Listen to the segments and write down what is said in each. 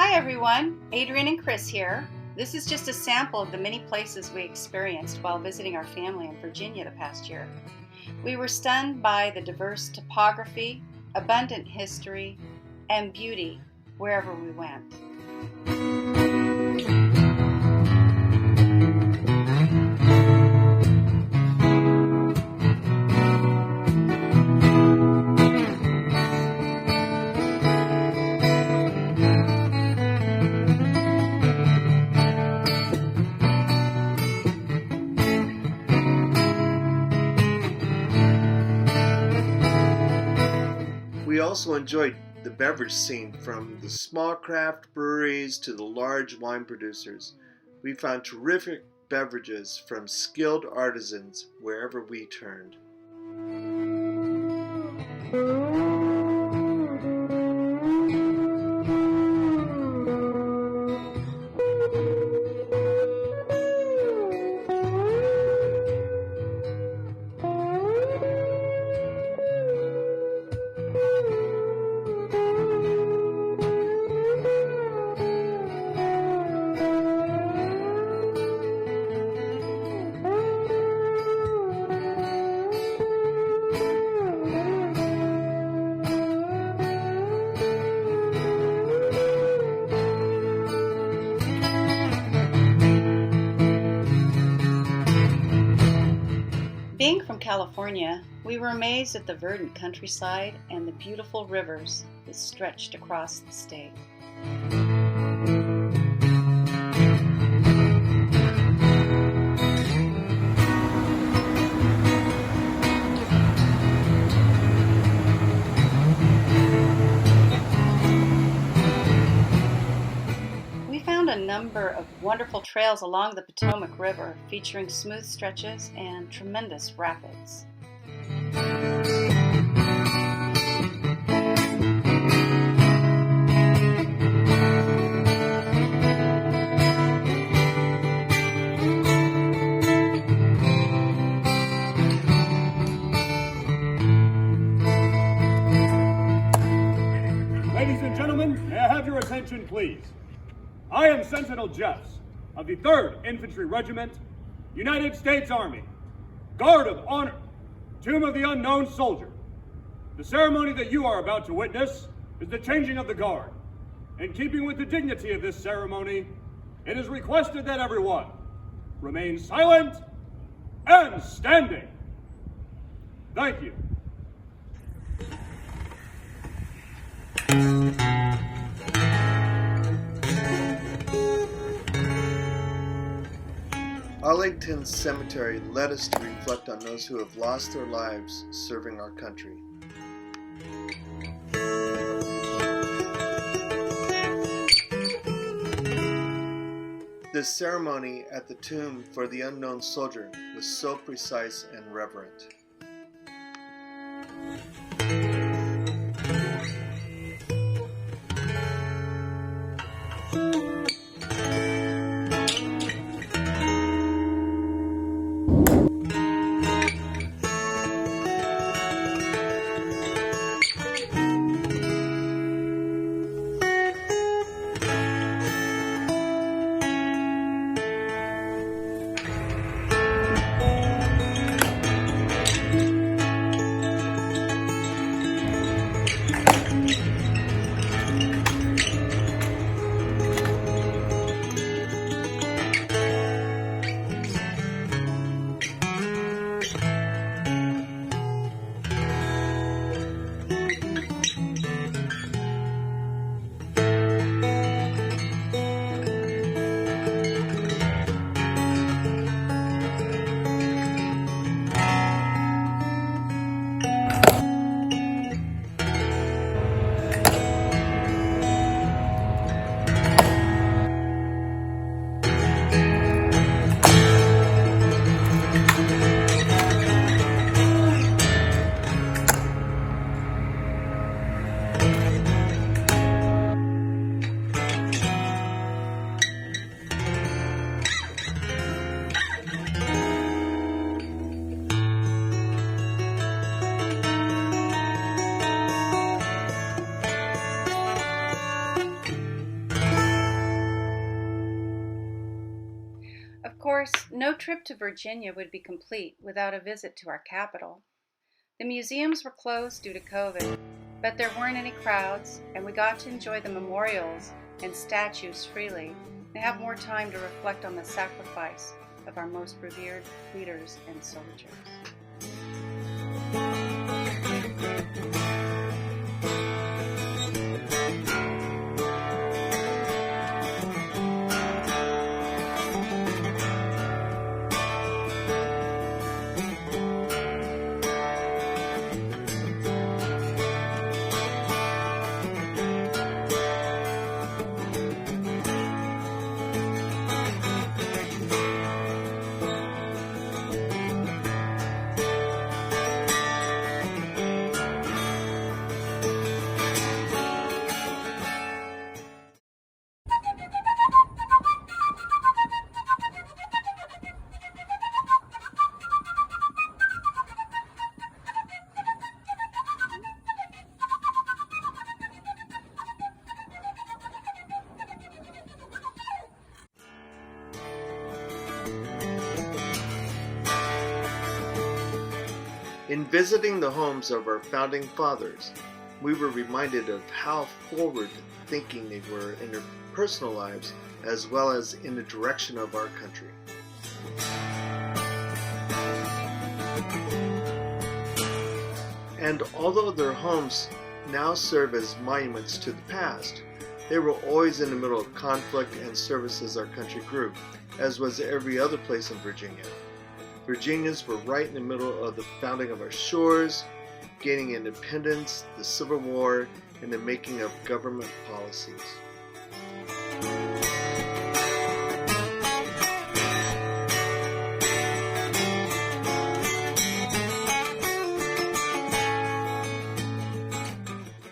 Everyone, Adrian and Chris here. This is just a sample of the many places we experienced while visiting our family in Virginia the past year. We were stunned by the diverse topography, abundant history, and beauty wherever we went. We also enjoyed the beverage scene, from the small craft breweries to the large wine producers. We found terrific beverages from skilled artisans wherever we turned. Being from California, we were amazed at the verdant countryside and the beautiful rivers that stretched across the state. A number of wonderful trails along the Potomac River, featuring smooth stretches and tremendous rapids. Ladies and gentlemen, may I have your attention, please? I am Sentinel Jeffs of the 3rd Infantry Regiment, United States Army, Guard of Honor, Tomb of the Unknown Soldier. The ceremony that you are about to witness is the changing of the guard. In keeping with the dignity of this ceremony, it is requested that everyone remain silent and standing. Thank you. Arlington Cemetery led us to reflect on those who have lost their lives serving our country. This ceremony at the tomb for the unknown soldier was so precise and reverent. Of course, no trip to Virginia would be complete without a visit to our capital. The museums were closed due to COVID, but there weren't any crowds, and we got to enjoy the memorials and statues freely and have more time to reflect on the sacrifice of our most revered leaders and soldiers. In visiting the homes of our founding fathers, we were reminded of how forward-thinking they were in their personal lives as well as in the direction of our country. And although their homes now serve as monuments to the past, they were always in the middle of conflict and service as our country grew, as was every other place in Virginia. Virginians were right in the middle of the founding of our shores, gaining independence, the Civil War, and the making of government policies.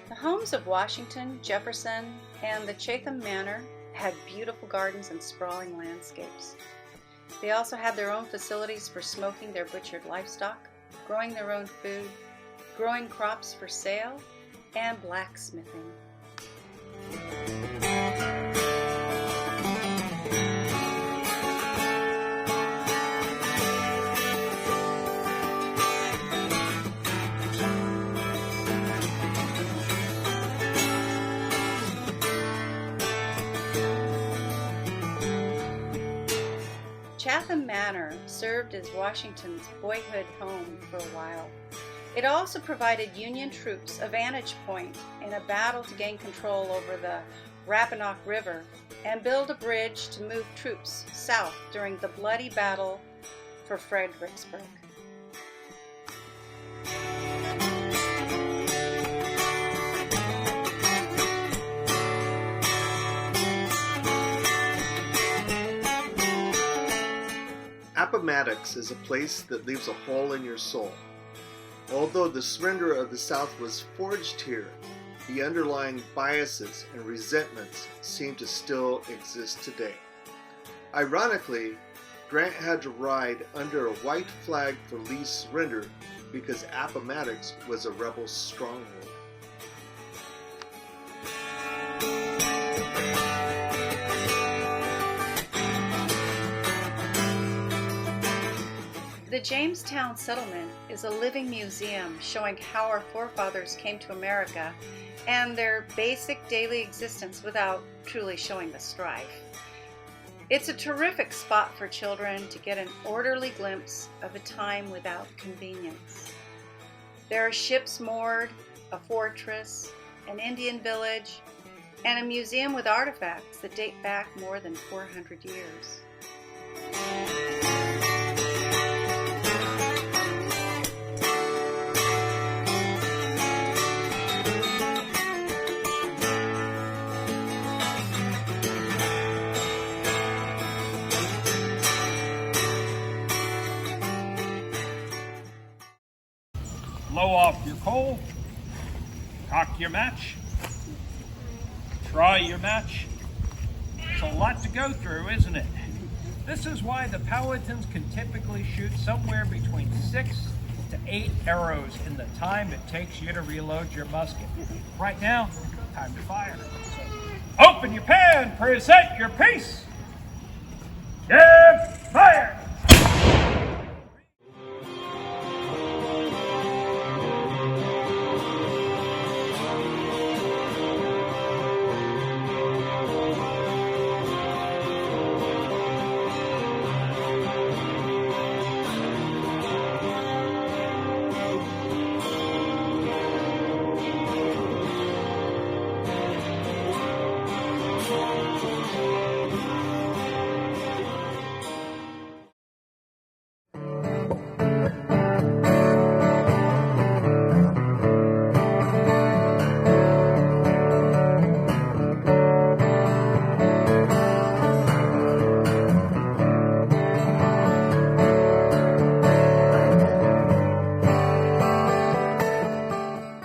The homes of Washington, Jefferson, and the Chatham Manor had beautiful gardens and sprawling landscapes. They also had their own facilities for smoking their butchered livestock, growing their own food, growing crops for sale, and blacksmithing. Chatham Manor served as Washington's boyhood home for a while. It also provided Union troops a vantage point in a battle to gain control over the Rappahannock River and build a bridge to move troops south during the bloody battle for Fredricksburg. Appomattox is a place that leaves a hole in your soul. Although the surrender of the South was forged here, the underlying biases and resentments seem to still exist today. Ironically, Grant had to ride under a white flag for Lee's surrender because Appomattox was a rebel stronghold. The Jamestown settlement is a living museum showing how our forefathers came to America and their basic daily existence without truly showing the strife. It's a terrific spot for children to get an orderly glimpse of a time without convenience. There are ships moored, a fortress, an Indian village, and a museum with artifacts that date back more than 400 years. Blow off your coal, cock your match, try your match. It's a lot to go through, isn't it? This is why the Powhatans can typically shoot somewhere between 6 to 8 arrows in the time it takes you to reload your musket. Right now, time to fire. So, open your pan, present your piece. Jeff! Fire!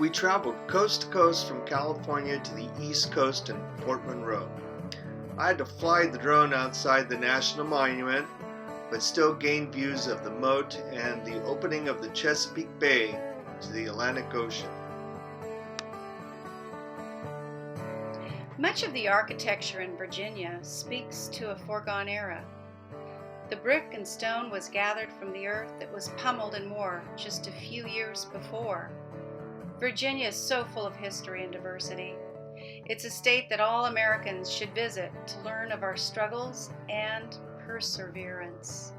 We traveled coast to coast from California to the East Coast and Port Monroe. I had to fly the drone outside the National Monument, but still gained views of the moat and the opening of the Chesapeake Bay to the Atlantic Ocean. Much of the architecture in Virginia speaks to a foregone era. The brick and stone was gathered from the earth that was pummeled in war just a few years before. Virginia is so full of history and diversity. It's a state that all Americans should visit to learn of our struggles and perseverance.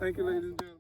Thank you, ladies and gentlemen.